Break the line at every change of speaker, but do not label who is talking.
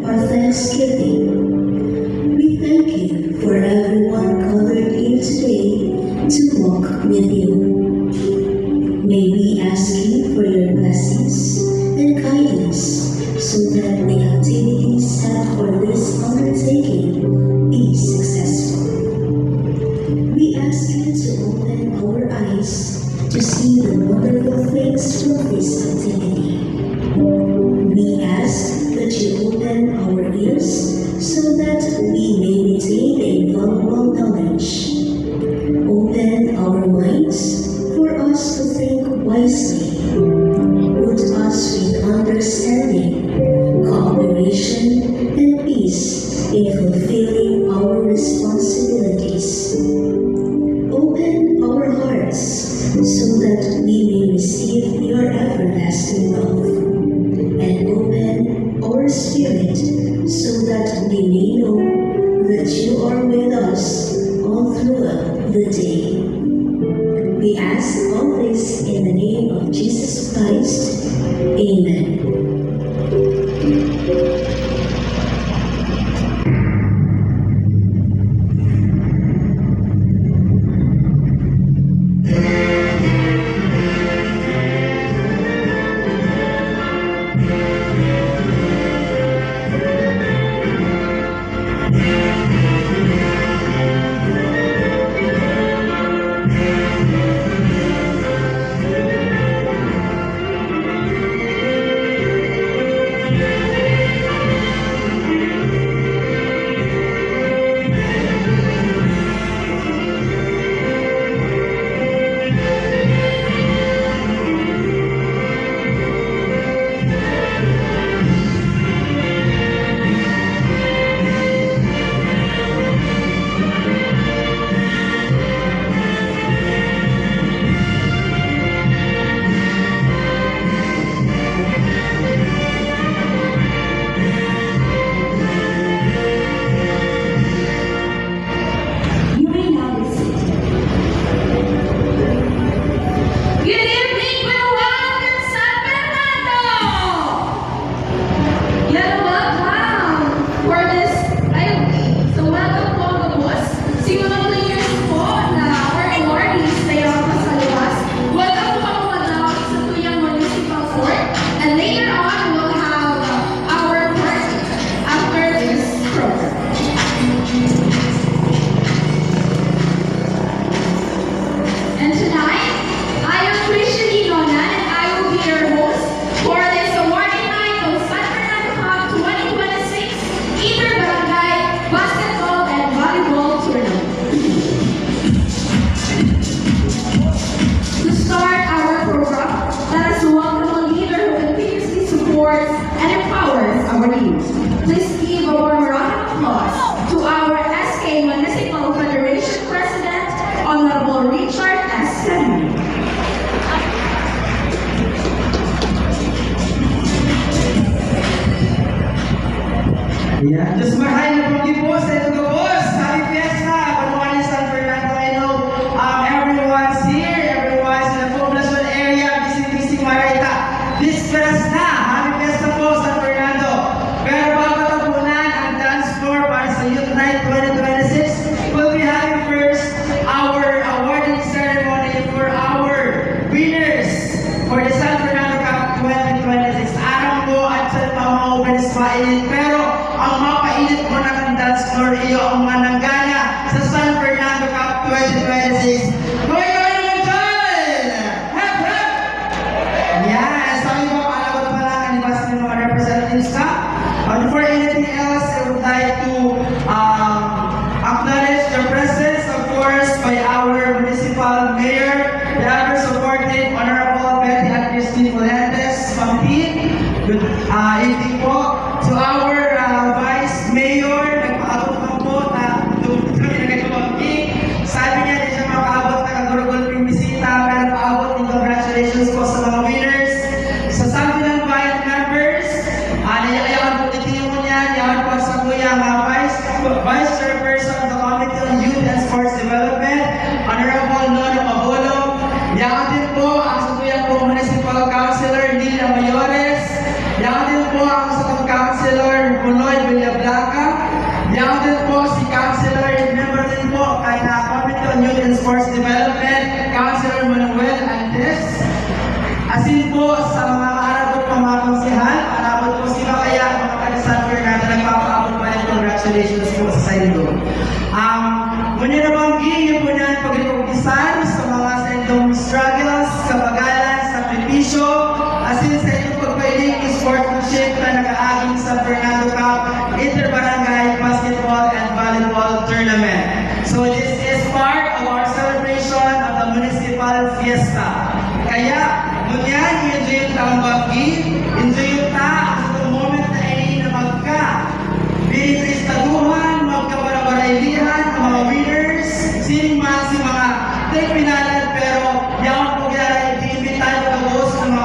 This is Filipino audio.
our thanksgiving. We thank you for everyone gathered here today to walk with you. May we ask you for your blessings and guidance so that the activities set for this undertaking be successful. We ask you to open our eyes to see the wonderful things from this activity. We ask that you open our ears so that we may retain a valuable knowledge. Open our minds for us to think wisely. Put us with understanding, cooperation, and peace in fulfilling our responsibilities. Open our hearts so that we may receive your everlasting love. And open our spirit so that we may know that you are with us all throughout the day. We ask all this in the name of Jesus Christ. Amen.
Yeah, just mahay na pong gipos, ito ka boss, happy fiesta, Panuanes San Fernando. I know everyone's here, everyone's in the Poblacion area, busy Marita. This fiesta, happy fiesta po San Fernando. Pero bago tapunan ang dance floor para sa Youth Night 2026, we'll be having first our awarding ceremony for our winners for the San Fernando Cup 2026. Aram po at sa pamauban Ismail, pero ang mapainit mo na ng dance floor iyo ang mananggana sa San Fernando Cup 2026. Kung ikaw naman dyan! Hep, hep! Yes, sabi ko, palabot pa lang ang ibas ng mga representatives ka. Before anything else, I would like to acknowledge the presence, of course, by our municipal mayor, the ever-supportive Honorable Betty and Christine Fuentes, Pampin. Good evening po to our Vice Mayor, nagpaabot pa po na kami nagkakabaging. Sabi niya, di siya makaabot na kagurugol ng bisita, pero paabot ng congratulations po sa mga winners. Sa Sanbilan Bayan members, nayayawan po nitiyo mo niya, yawan po sa kuya Vice Lloyd Villablanca. Yan din po si Councilor, member din po kay Committee on Youth and Sports Development, Councilor Manuel Andes. Asin po sa mga kaarabot po mga konsehal, arabot po sila kaya mga taga San Fernando nagpapaabot pa rin congratulations po sa Saindo.